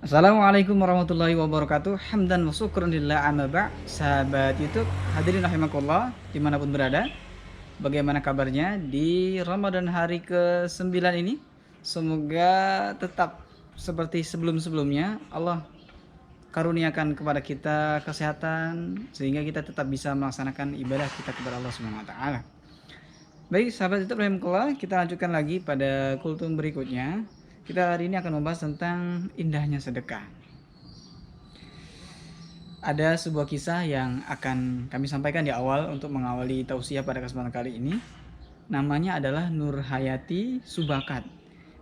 Assalamualaikum warahmatullahi wabarakatuh. Hamdan wa syukran lillah amma ba'. Sahabat YouTube, hadirin rahimakumullah dimanapun berada. Bagaimana kabarnya di Ramadan hari ke-9 ini? Semoga tetap seperti sebelum-sebelumnya. Allah karuniakan kepada kita kesehatan sehingga kita tetap bisa melaksanakan ibadah kita kepada Allah Subhanahu wa taala. Baik, sahabat YouTube rahimakumullah, kita lanjutkan lagi pada kultum berikutnya. Kita hari ini akan membahas tentang indahnya sedekah. Ada sebuah kisah yang akan kami sampaikan di awal untuk mengawali tausiah pada kesempatan kali ini. Namanya adalah Nur Hayati Subakat.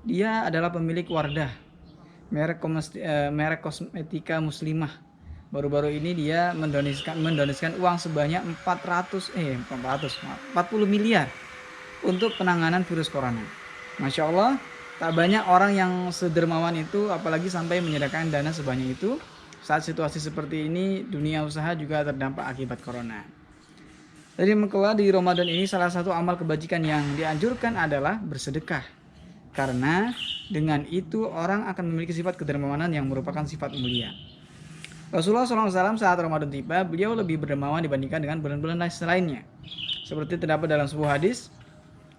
Dia adalah pemilik Wardah, merek kosmetika muslimah. Baru-baru ini dia mendonasikan uang sebanyak 40 miliar untuk penanganan virus corona. Masya Allah, tak banyak orang yang sedermawan itu, apalagi sampai menyediakan dana sebanyak itu. Saat situasi seperti ini, dunia usaha juga terdampak akibat corona. Jadi di Ramadan ini salah satu amal kebajikan yang dianjurkan adalah bersedekah. Karena dengan itu orang akan memiliki sifat kedermawanan yang merupakan sifat mulia. Rasulullah SAW saat Ramadan tiba, beliau lebih berdermawan dibandingkan dengan bulan-bulan lainnya. Seperti terdapat dalam sebuah hadis,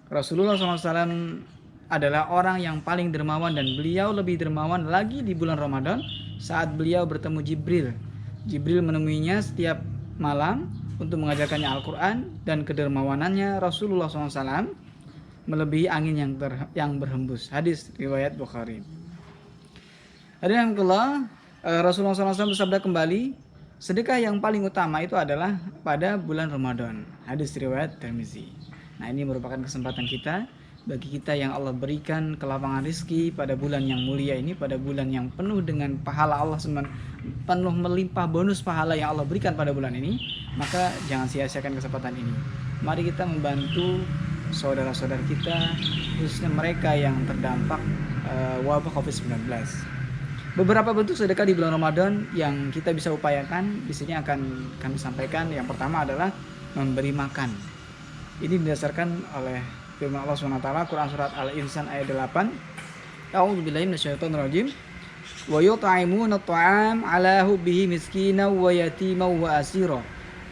Rasulullah SAW adalah orang yang paling dermawan dan beliau lebih dermawan lagi di bulan Ramadan saat beliau bertemu Jibril. Jibril menemuinya setiap malam untuk mengajarkannya Al-Quran, dan kedermawanannya Rasulullah SAW melebihi angin yang berhembus. Hadis riwayat Bukhari. Hadirin Allah, Rasulullah SAW bersabda kembali, sedekah yang paling utama itu adalah pada bulan Ramadan. Hadis riwayat Tirmizi. Nah, ini merupakan kesempatan kita, bagi kita yang Allah berikan kelapangan rizki pada bulan yang mulia ini, pada bulan yang penuh dengan pahala Allah, penuh melimpah bonus pahala yang Allah berikan pada bulan ini, maka jangan sia-siakan kesempatan ini. Mari kita membantu saudara-saudara kita, khususnya mereka yang terdampak wabah COVID-19. Beberapa bentuk sedekah di bulan Ramadan yang kita bisa upayakan di sini akan kami sampaikan. Yang pertama adalah memberi makan. Ini didasarkan oleh firman Allah SWT, Quran surat Al-Insan ayat 8. A'udzubillahi minasyaitonirrajim. Wa yut'imuna at'am 'ala hubbihi miskina wa yatima wa asira.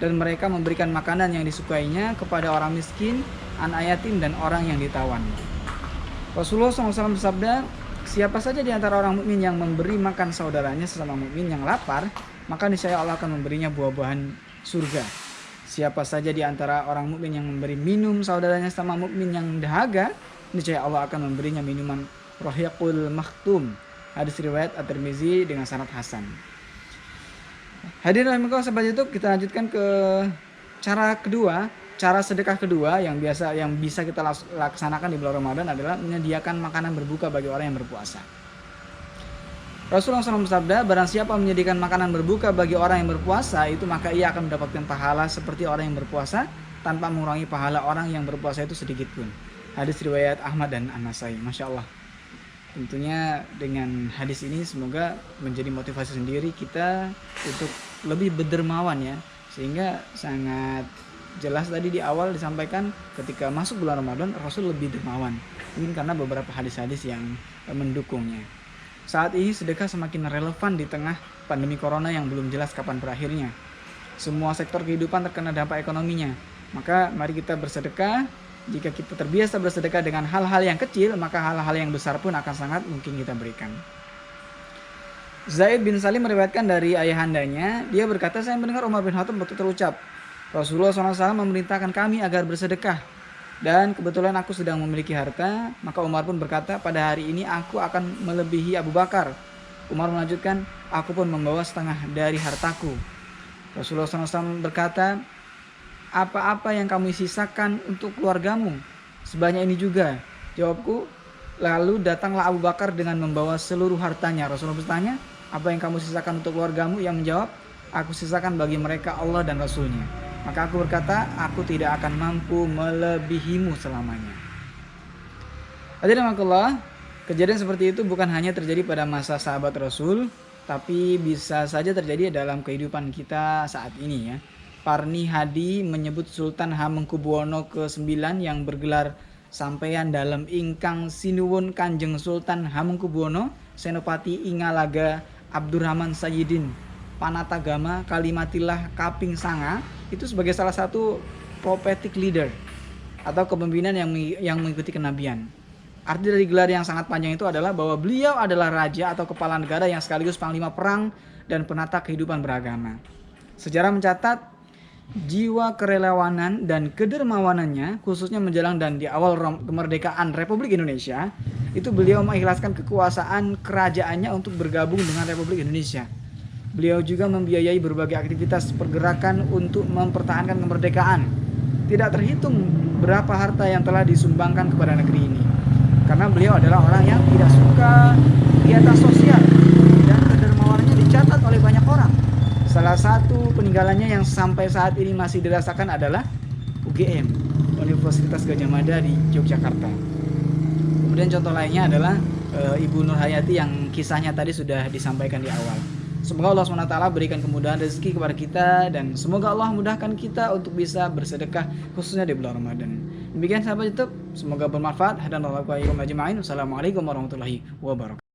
Dan mereka memberikan makanan yang disukainya kepada orang miskin, anak yatim, dan orang yang ditawan. Rasulullah SAW bersabda, siapa saja di antara orang mukmin yang memberi makan saudaranya sesama mukmin yang lapar, maka niscaya Allah akan memberinya buah-buahan surga. Siapa saja di antara orang mukmin yang memberi minum saudaranya sama mukmin yang dahaga, niscaya Allah akan memberinya minuman Rahiqul Makhtum. Hadis riwayat At-Tirmizi dengan sanad hasan. Hadirin rahimakumullah sahabat YouTube, kita lanjutkan ke cara sedekah kedua yang bisa kita laksanakan di bulan Ramadan adalah menyediakan makanan berbuka bagi orang yang berpuasa. Rasulullah SAW bersabda, barang siapa menyediakan makanan berbuka bagi orang yang berpuasa, itu maka ia akan mendapatkan pahala seperti orang yang berpuasa tanpa mengurangi pahala orang yang berpuasa itu sedikit pun. Hadis riwayat Ahmad dan An-Nasai. Masya Allah. Tentunya dengan hadis ini semoga menjadi motivasi sendiri kita untuk lebih berdermawan ya. Sehingga sangat jelas tadi di awal disampaikan ketika masuk bulan Ramadan Rasul lebih dermawan. Mungkin karena beberapa hadis-hadis yang mendukungnya. Saat ini sedekah semakin relevan di tengah pandemi corona yang belum jelas kapan berakhirnya. Semua sektor kehidupan terkena dampak ekonominya. Maka mari kita bersedekah. Jika kita terbiasa bersedekah dengan hal-hal yang kecil, maka hal-hal yang besar pun akan sangat mungkin kita berikan. Zaid bin Salim meriwayatkan dari ayahandanya, dia berkata, saya mendengar Umar bin Khattab terucap, Rasulullah SAW memerintahkan kami agar bersedekah. Dan kebetulan aku sedang memiliki harta, maka Umar pun berkata, pada hari ini aku akan melebihi Abu Bakar. Umar melanjutkan, aku pun membawa setengah dari hartaku. Rasulullah SAW berkata, apa-apa yang kamu sisakan untuk keluargamu? Sebanyak ini juga. Jawabku, lalu datanglah Abu Bakar dengan membawa seluruh hartanya. Rasulullah bertanya, apa yang kamu sisakan untuk keluargamu? Yang menjawab, aku sisakan bagi mereka Allah dan Rasulnya. Maka aku berkata, aku tidak akan mampu melebihimu selamanya. Hadirin rahimakumullah, kejadian seperti itu bukan hanya terjadi pada masa sahabat Rasul, tapi bisa saja terjadi dalam kehidupan kita saat ini ya. Parni Hadi menyebut Sultan Hamengkubuwono ke-9 yang bergelar Sampeyan dalam ingkang sinuwun Kanjeng Sultan Hamengkubuwono Senopati Ingalaga Abdurrahman Sayyidin Panatagama Kalimatillah Kaping Sanga itu sebagai salah satu prophetic leader atau kepemimpinan yang mengikuti kenabian. Arti dari gelar yang sangat panjang itu adalah bahwa beliau adalah raja atau kepala negara yang sekaligus panglima perang dan penata kehidupan beragama. Sejarah mencatat jiwa kerelawanan dan kedermawanannya khususnya menjelang dan di awal kemerdekaan Republik Indonesia itu beliau mengikhlaskan kekuasaan kerajaannya untuk bergabung dengan Republik Indonesia. Beliau juga membiayai berbagai aktivitas pergerakan untuk mempertahankan kemerdekaan. Tidak terhitung berapa harta yang telah disumbangkan kepada negeri ini. Karena beliau adalah orang yang tidak suka kegiatan sosial dan kedermawanannya dicatat oleh banyak orang. Salah satu peninggalannya yang sampai saat ini masih dirasakan adalah UGM, Universitas Gadjah Mada di Yogyakarta. Kemudian contoh lainnya adalah Ibu Nur Hayati yang kisahnya tadi sudah disampaikan di awal. Semoga Allah SWT berikan kemudahan rezeki kepada kita dan semoga Allah mudahkan kita untuk bisa bersedekah khususnya di bulan Ramadan. Demikian sahabat YouTube, semoga bermanfaat. Assalamualaikum warahmatullahi wabarakatuh.